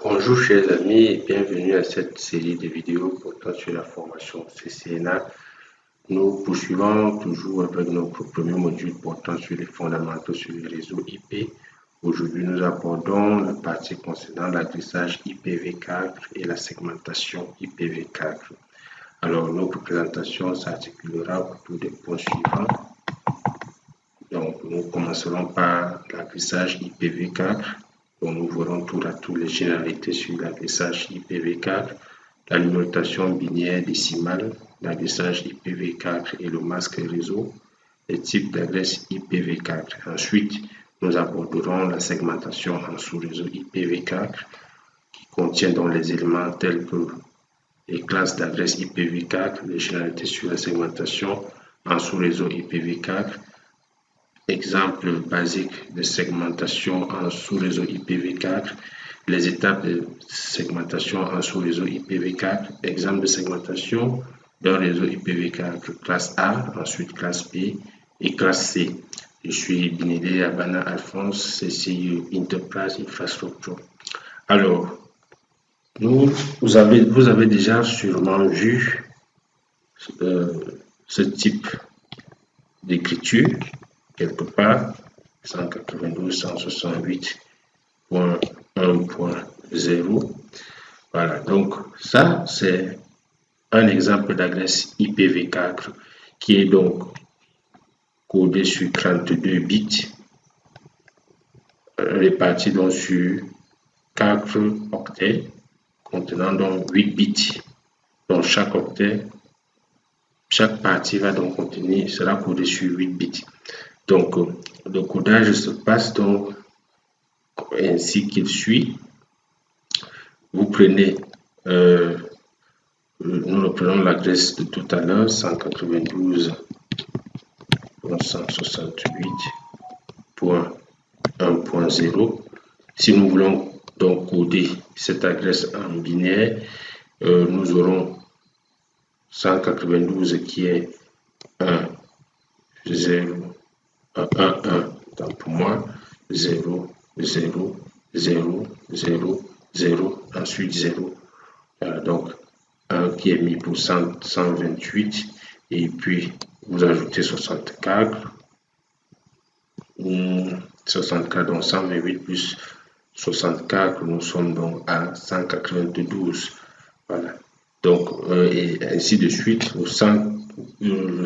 Bonjour chers amis et bienvenue à cette série de vidéos portant sur la formation CCNA. Nous poursuivons toujours avec notre premier module portant sur les fondamentaux sur les réseaux IP. Aujourd'hui, nous abordons la partie concernant l'adressage IPv4 et la segmentation IPv4. Alors, notre présentation s'articulera autour des points suivants. Donc, nous commencerons par l'adressage IPv4. Donc, nous verrons tour à tour les généralités sur l'adressage IPv4, la numérotation binaire décimale, l'adressage IPv4 et le masque réseau, les types d'adresses IPv4. Ensuite, nous aborderons la segmentation en sous-réseau IPv4 qui contient donc les éléments tels que les classes d'adresses IPv4, les généralités sur la segmentation en sous-réseau IPv4, exemple basique de segmentation en sous-réseau IPv4, les étapes de segmentation en sous-réseau IPv4, exemple de segmentation d'un réseau IPv4 classe A, ensuite classe B et classe C. Je suis Binidé Abana Alphonse, CCU Enterprise Infrastructure. Alors, vous avez déjà sûrement vu ce type d'écriture quelque part, 192.168.1.0. Voilà, donc ça, c'est un exemple d'adresse IPv4 qui est donc codé sur 32 bits, réparti donc sur 4 octets, contenant donc 8 bits. Donc chaque octet, chaque partie va donc contenir, sera codé sur 8 bits. Donc, le codage se passe donc ainsi qu'il suit. Vous prenez, nous reprenons l'adresse de tout à l'heure, 192.168.1.0. Si nous voulons donc coder cette adresse en binaire, nous aurons 192 qui est 1, 0, 1, 1, donc pour moi, 0, 0, 0, 0, 0, ensuite 0. Donc, 1 qui est mis pour 128, et puis vous ajoutez 64, 64, donc 128 plus 64, nous sommes donc à 192. Voilà. Donc, et ainsi de suite, le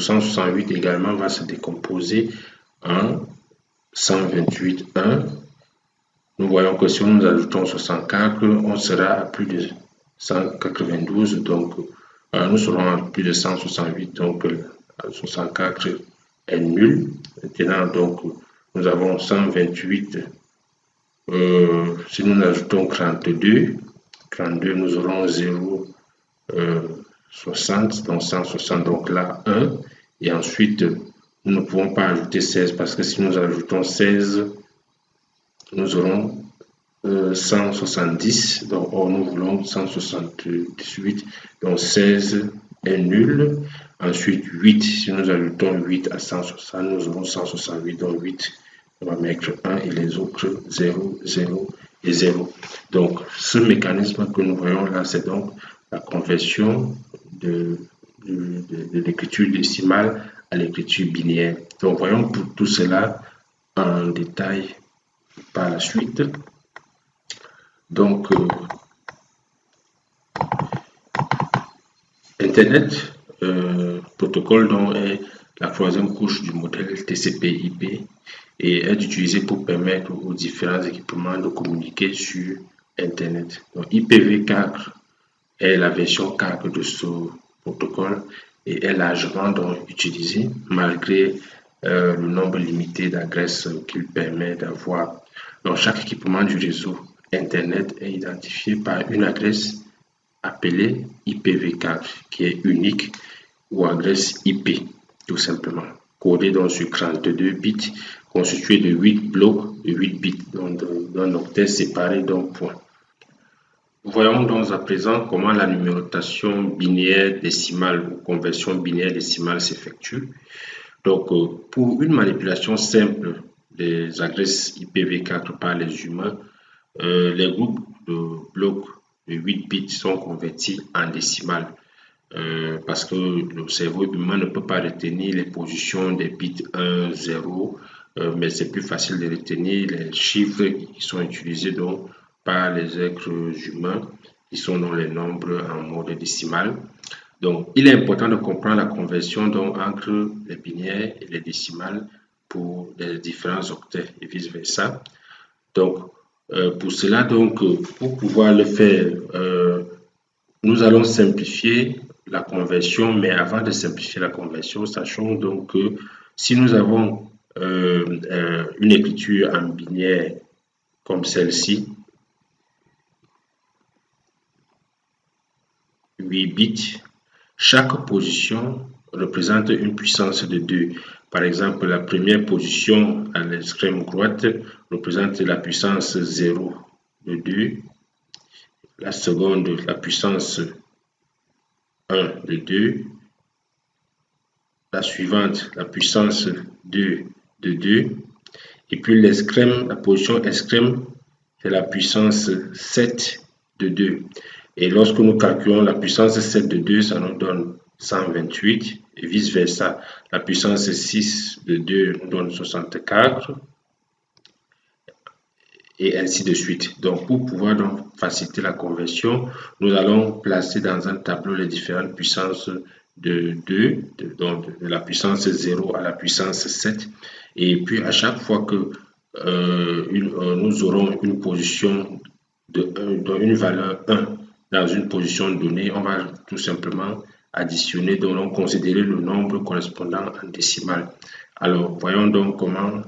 168 également va se décomposer en 128.1. Nous voyons que si nous ajoutons 64, on sera à plus de 192, donc nous serons à plus de 168, donc 64 est nul. Maintenant, donc, nous avons 128, si nous ajoutons 32, nous aurons 0, 60, donc 160, donc là 1, et ensuite nous ne pouvons pas ajouter 16 parce que si nous ajoutons 16, nous aurons 170, donc or nous voulons 178, donc 16 est nul. Ensuite 8, si nous ajoutons 8 à 160, nous aurons 168, donc 8, on va mettre 1 et les autres 0, 0 et 0. Donc ce mécanisme que nous voyons là, c'est donc la conversion de l'écriture décimale à l'écriture binaire. Donc voyons pour tout cela en détail par la suite. Donc Internet protocole donc est la troisième couche du modèle TCP/IP et est utilisé pour permettre aux différents équipements de communiquer sur Internet. Donc IPv4 est la version 4 de ce protocole et est largement donc utilisé malgré le nombre limité d'adresses qu'il permet d'avoir. Donc chaque équipement du réseau Internet est identifié par une adresse appelée IPv4 qui est unique ou adresse IP tout simplement, codée donc sur 32 bits, constituée de 8 blocs de 8 bits, donc d'un octet séparé d'un point. Voyons donc à présent comment la numérotation binaire décimale ou conversion binaire décimale s'effectue. Donc, pour une manipulation simple des adresses IPv4 par les humains, les groupes de blocs de 8 bits sont convertis en décimales. Parce que le cerveau humain ne peut pas retenir les positions des bits 1, 0, mais c'est plus facile de retenir les chiffres qui sont utilisés donc, par les êtres humains, qui sont dans les nombres en mode décimal. Donc, il est important de comprendre la conversion donc, entre les binaires et les décimales pour les différents octets et vice-versa. Donc, pour cela, donc, pour pouvoir le faire, nous allons simplifier la conversion, mais avant de simplifier la conversion, sachons donc que si nous avons une écriture en binaire comme celle-ci, 8 bits, chaque position représente une puissance de 2. Par exemple, la première position à l'extrême droite représente la puissance 0 de 2. La seconde, la puissance 1 de 2. La suivante, la puissance 2 de 2. Et puis l'extrême, la position extrême, c'est la puissance 7 de 2. Et lorsque nous calculons la puissance 7 de 2, ça nous donne 128 et vice-versa. La puissance 6 de 2 nous donne 64 et ainsi de suite. Donc, pour pouvoir donc faciliter la conversion, nous allons placer dans un tableau les différentes puissances de 2, donc de la puissance 0 à la puissance 7. Et puis, à chaque fois que nous aurons une position une valeur 1 dans une position donnée, on va tout simplement additionner, donc considérer le nombre correspondant en décimale. Alors, voyons donc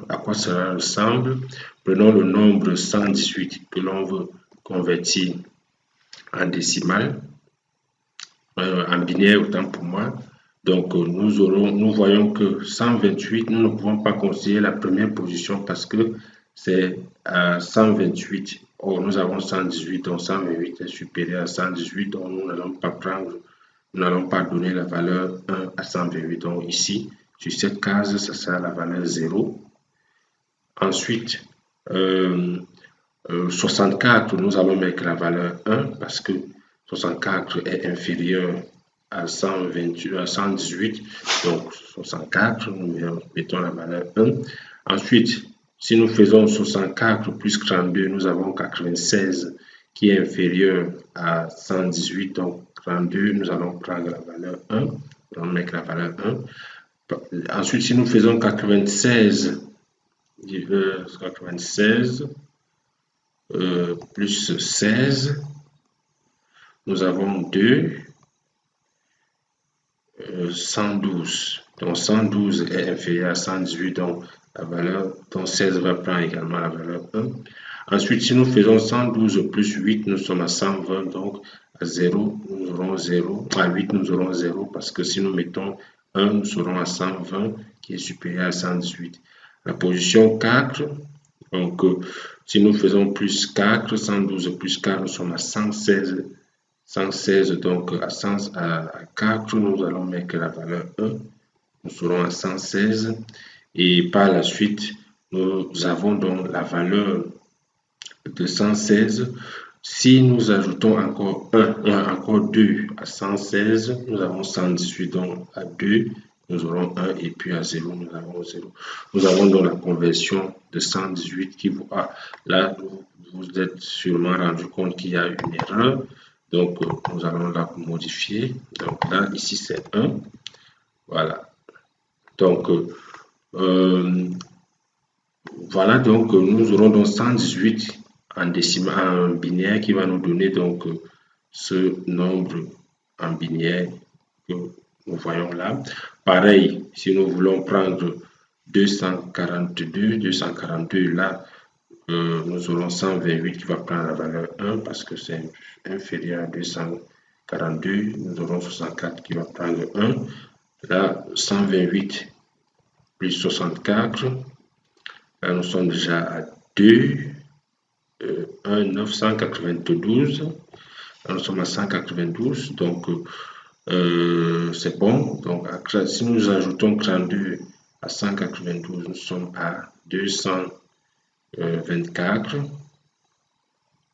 à quoi cela ressemble. Prenons le nombre 118 que l'on veut convertir en décimale, en binaire autant pour moi. Donc, nous voyons que 128, nous ne pouvons pas considérer la première position parce que c'est 128. Or, nous avons 118, donc 128 est supérieur à 118, donc nous n'allons pas donner la valeur 1 à 128. Donc, ici, sur cette case, ça sera la valeur 0. Ensuite, 64, nous allons mettre la valeur 1 parce que 64 est inférieur à 118. Donc, 64, nous mettons la valeur 1. Ensuite, si nous faisons 64 plus 32, nous avons 96 qui est inférieur à 118. Donc, 32, nous allons prendre la valeur 1. Nous allons mettre la valeur 1. Ensuite, si nous faisons 96 plus 16, nous avons 2, 112. Donc 112 est inférieur à 118, donc la valeur, donc 16 va prendre également la valeur 1. Ensuite, si nous faisons 112 plus 8, nous sommes à 120, donc à 0, nous aurons 0. À 8, nous aurons 0, parce que si nous mettons 1, nous serons à 120, qui est supérieur à 118. La position 4, donc si nous faisons plus 4, 112 plus 4, nous sommes à 116. 116, donc à 4, nous allons mettre la valeur 1. Nous serons à 116. Et par la suite, nous avons donc la valeur de 116. Si nous ajoutons encore encore 2 à 116, nous avons 118, donc à 2, nous aurons 1 et puis à 0, nous avons 0. Nous avons donc la conversion de 118 qui là, vous êtes sûrement rendu compte qu'il y a une erreur. Donc, nous allons la modifier. Donc là, ici, c'est 1. Voilà. Donc, voilà. Donc, nous aurons donc 118 en décimal, en binaire qui va nous donner donc ce nombre en binaire que nous voyons là. Pareil, si nous voulons prendre 242 là, nous aurons 128 qui va prendre la valeur 1 parce que c'est inférieur à 242. Nous aurons 64 qui va prendre 1. Là, 128 plus 64. Là, nous sommes déjà à 2. 1, 992. Là, nous sommes à 192. Donc, c'est bon. Donc, si nous ajoutons 32 à 192, nous sommes à 224.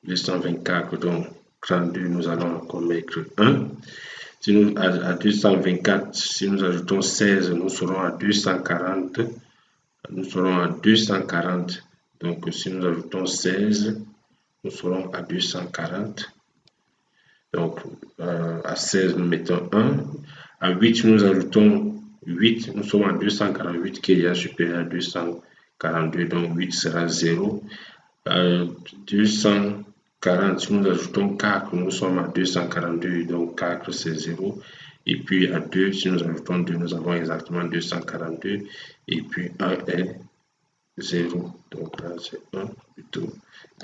224, donc 32, nous allons encore mettre 1. Si nous, à 224, si nous ajoutons 16, nous serons à 240. Nous serons à 240. Donc, si nous ajoutons 16, nous serons à 240. Donc, à 16, nous mettons 1. À 8, nous ajoutons 8. Nous sommes à 248 qui est déjà supérieur à 242. Donc, 8 sera 0. 240, si nous ajoutons 4, nous sommes à 242. Donc, 4, c'est 0. Et puis, à 2, si nous ajoutons 2, nous avons exactement 242. Et puis, 1 est 0. Donc, là, c'est 1 plutôt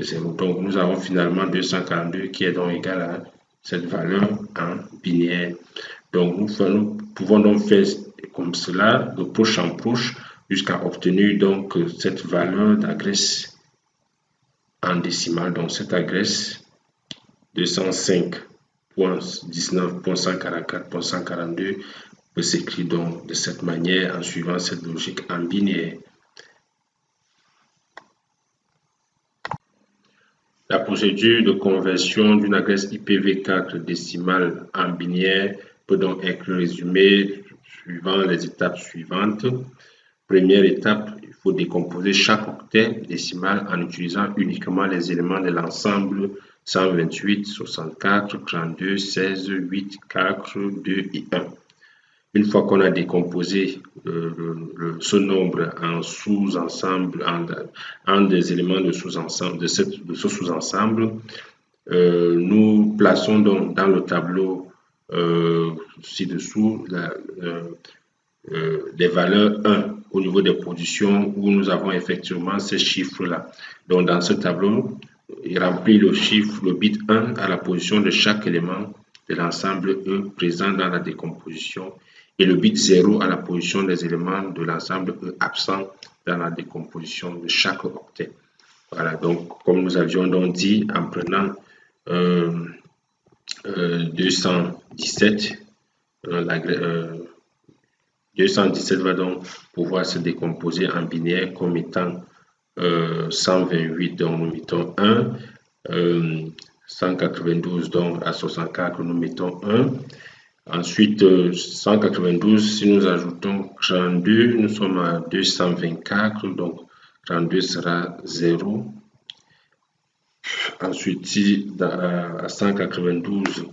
0. Donc, nous avons finalement 242 qui est donc égal à cette valeur en binaire. Donc, nous pouvons donc faire comme cela, de proche en proche, jusqu'à obtenir donc cette valeur d'agresse en décimale. Donc, cette agresse 205.19.144.142 peut s'écrire donc de cette manière en suivant cette logique en binaire. La procédure de conversion d'une agresse IPv4 décimale en binaire peut donc être résumée suivant les étapes suivantes. Première étape, il faut décomposer chaque octet décimal en utilisant uniquement les éléments de l'ensemble 128, 64, 32, 16, 8, 4, 2 et 1. Une fois qu'on a décomposé ce nombre en sous-ensemble, en des éléments de sous-ensemble, de ce sous-ensemble, nous plaçons donc dans le tableau ci-dessous les valeurs 1 au niveau des positions où nous avons effectivement ces chiffres-là. Donc dans ce tableau, il remplit le chiffre, le bit 1 à la position de chaque élément de l'ensemble E présent dans la décomposition et le bit 0 à la position des éléments de l'ensemble E absent dans la décomposition de chaque octet. Voilà, donc comme nous avions donc dit, en prenant 217, 217 va donc pouvoir se décomposer en binaire comme étant 128, donc nous mettons 1, 192, donc à 64, nous mettons 1. Ensuite, 192, si nous ajoutons 32, nous sommes à 224, donc 32 sera 0. Ensuite, si à 192,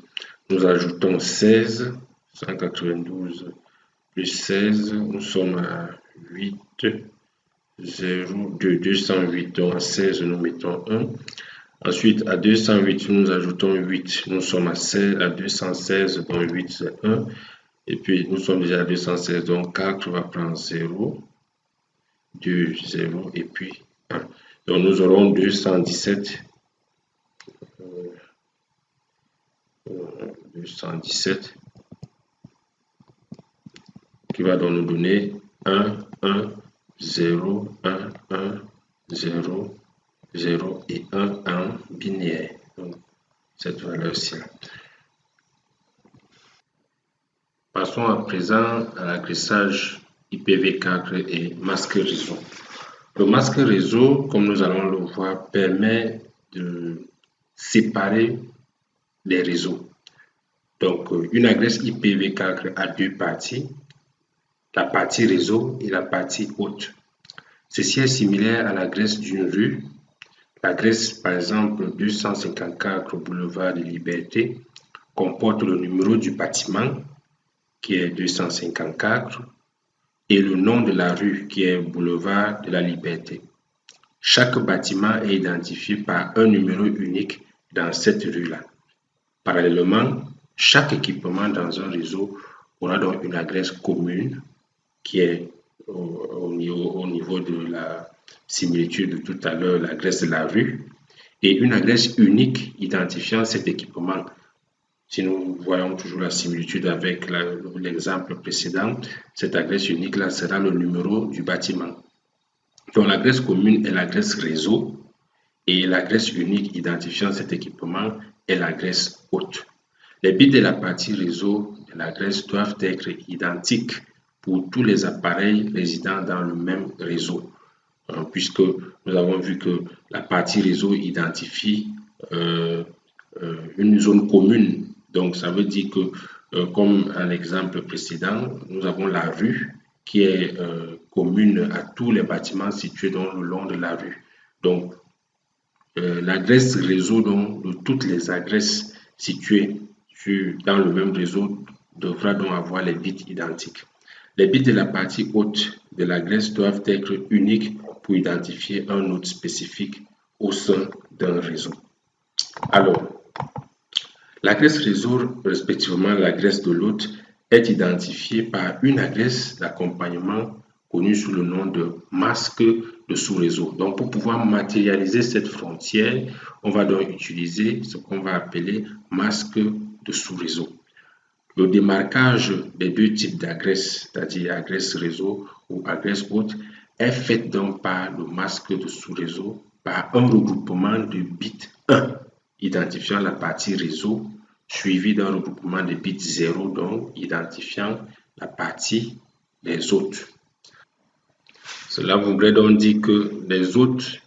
nous ajoutons 16, 192 plus 16, nous sommes à 8, 0, 2, 208, donc à 16, nous mettons 1. Ensuite, à 208, nous ajoutons 8, nous sommes à 216, donc 8, c'est 1. Et puis, nous sommes déjà à 216, donc 4 va prendre 0, 2, 0, et puis 1. Donc, nous aurons 217, 217, qui va donc nous donner 1, 1, 0, 1, 1, 0, 0 et 1 en binaire. Donc, cette valeur-ci. Passons à présent à l'agressage IPv4 et masque réseau. Le masque réseau, comme nous allons le voir, permet de séparer les réseaux. Donc, une adresse IPv4 a deux parties, la partie réseau et la partie hôte. Ceci est similaire à l'adresse d'une rue. L'adresse, par exemple, 254 boulevard de Liberté, comporte le numéro du bâtiment, qui est 254, et le nom de la rue, qui est boulevard de la Liberté. Chaque bâtiment est identifié par un numéro unique dans cette rue-là. Parallèlement, chaque équipement dans un réseau aura donc une adresse commune qui est au niveau de la similitude de tout à l'heure, l'adresse de la rue, et une adresse unique identifiant cet équipement. Si nous voyons toujours la similitude avec l'exemple précédent, cette adresse unique-là sera le numéro du bâtiment. Donc l'adresse commune est l'adresse réseau et l'adresse unique identifiant cet équipement est l'adresse hôte. Les bits de la partie réseau de l'adresse doivent être identiques pour tous les appareils résidant dans le même réseau, puisque nous avons vu que la partie réseau identifie une zone commune. Donc, ça veut dire que, comme un exemple précédent, nous avons la rue qui est commune à tous les bâtiments situés dans le long de la rue. Donc, l'adresse réseau donc, de toutes les adresses situées dans le même réseau devra donc avoir les bits identiques. Les bits de la partie haute de l'adresse doivent être uniques pour identifier un node spécifique au sein d'un réseau. Alors, l'adresse réseau, respectivement l'adresse de l'hôte, est identifiée par une adresse d'accompagnement connue sous le nom de masque de sous-réseau. Donc, pour pouvoir matérialiser cette frontière, on va donc utiliser ce qu'on va appeler masque de sous-réseau. Le démarquage des deux types d'adresses, c'est-à-dire adresse réseau ou adresse haute, est fait donc par le masque de sous-réseau par un regroupement de bits 1 identifiant la partie réseau, suivi d'un regroupement de bits 0 donc identifiant la partie des hôtes. Cela voudrait donc dire que les hôtes,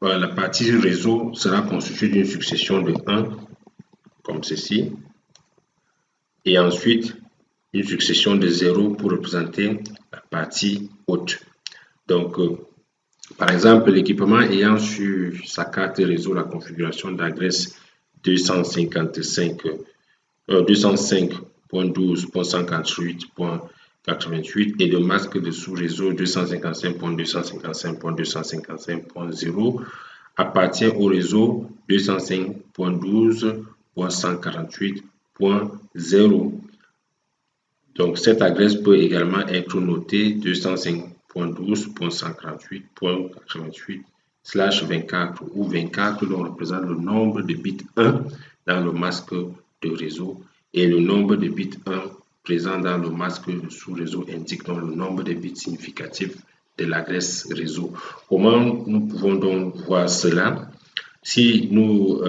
la partie réseau sera constituée d'une succession de 1 comme ceci, et ensuite une succession de 0 pour représenter la partie haute. Donc, par exemple, l'équipement ayant sur sa carte réseau la configuration d'adresse 205.12.148.88 et de masque de sous-réseau 255.255.255.0 appartient au réseau 205.12.148.0. Donc, cette adresse peut également être notée 205.12.148.88/24 où 24 donc, représente le nombre de bits 1 dans le masque de réseau et le nombre de bits 1 présent dans le masque de sous-réseau indique donc le nombre de bits significatifs de l'adresse réseau. Comment nous pouvons donc voir cela? Si nous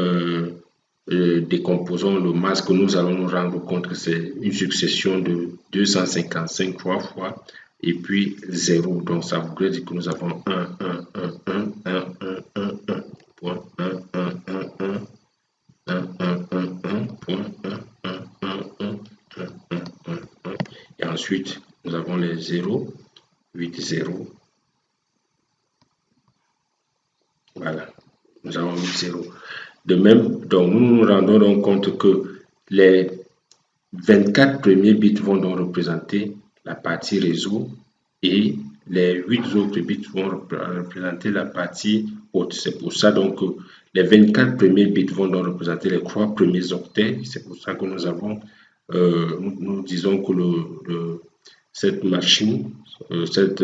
décomposons le masque, nous allons nous rendre compte que c'est une succession de 255 3 fois et puis 0. Donc ça voudrait dire que nous avons 1, 1, 1, 1, 1, 1, 1, 1, point 1, 1, 1, 1, 1, 1, 1, 1, point 1, 1, 1, 1, 1, 1, 1, 1. Et ensuite, nous avons les 0, 8, 0. Voilà, nous avons 8, 0. De même, donc, nous nous rendons donc compte que les 24 premiers bits vont donc représenter la partie réseau et les 8 autres bits vont représenter la partie haute. C'est pour ça donc que les 24 premiers bits vont donc représenter les 3 premiers octets. C'est pour ça que nous avons, nous disons que cette machine, cette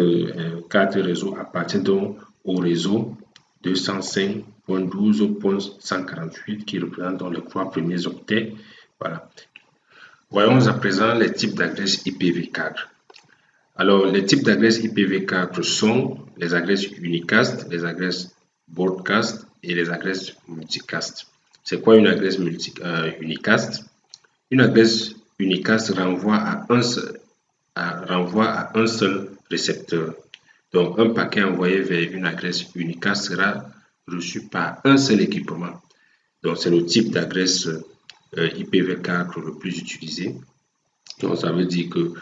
carte réseau appartient donc au réseau 205.12.148 qui représente donc les 3 premiers octets. Voilà. Voyons à présent les types d'adresses IPv4. Alors, les types d'adresses IPv4 sont les adresses unicast, les adresses broadcast et les adresses multicast. C'est quoi une adresse unicast? Une adresse unicast renvoie à un seul récepteur. Donc, un paquet envoyé vers une adresse unicast sera reçu par un seul équipement. Donc, c'est le type d'adresse IPv4 le plus utilisé. Donc, ça veut dire que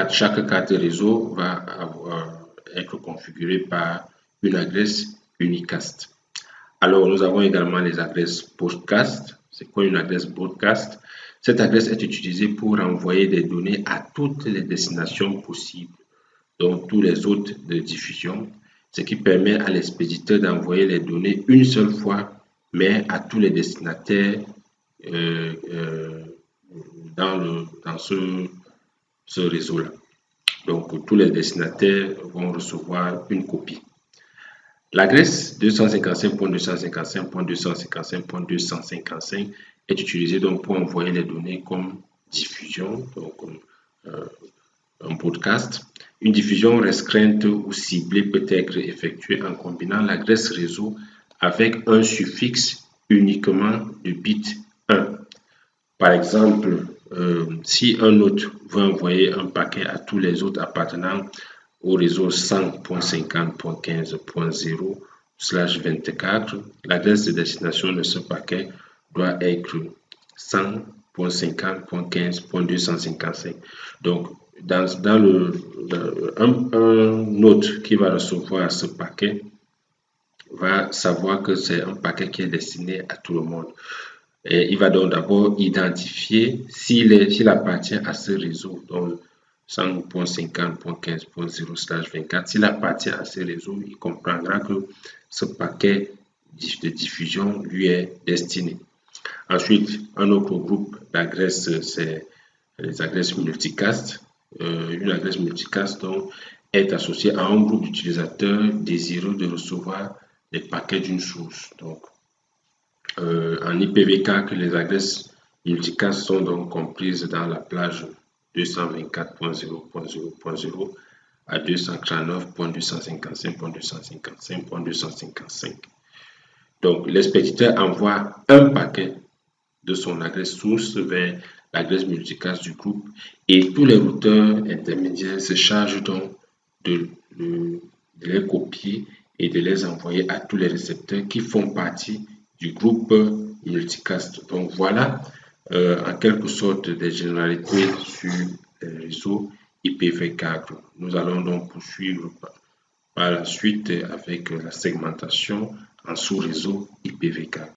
chaque carte réseau va être configurée par une adresse unicast. Alors, nous avons également les adresses broadcast. C'est quoi une adresse broadcast? Cette adresse est utilisée pour envoyer des données à toutes les destinations possibles, donc tous les hôtes de diffusion, ce qui permet à l'expéditeur d'envoyer les données une seule fois, mais à tous les destinataires dans ce réseau-là. Donc, tous les destinataires vont recevoir une copie. L'adresse 255.255.255.255 est utilisée donc pour envoyer les données comme diffusion, donc un broadcast. Une diffusion restreinte ou ciblée peut être effectuée en combinant l'adresse réseau avec un suffixe uniquement de bit 1. Par exemple, si un hôte veut envoyer un paquet à tous les autres appartenant au réseau 100.50.15.0 100.24, l'adresse de destination de ce paquet doit être 100.50.15.255. Donc, dans un autre qui va recevoir ce paquet va savoir que c'est un paquet qui est destiné à tout le monde. Et il va donc d'abord identifier s'il appartient à ce réseau, donc 100.50.15.0/24. S'il appartient à ce réseau, il comprendra que ce paquet de diffusion lui est destiné. Ensuite, un autre groupe d'adresses, c'est les adresses multicast. Une adresse multicast donc, est associée à un groupe d'utilisateurs désireux de recevoir des paquets d'une source. Donc, en IPv4, les adresses multicast sont donc comprises dans la plage 224.0.0.0 à 239.255.255.255. Donc, l'expéditeur envoie un paquet de son adresse source vers l'adresse multicast du groupe et tous les routeurs intermédiaires se chargent donc de les copier et de les envoyer à tous les récepteurs qui font partie du groupe multicast. Donc voilà en quelque sorte des généralités sur les réseaux IPv4. Nous allons donc poursuivre par la suite avec la segmentation en sous-réseau IPv4.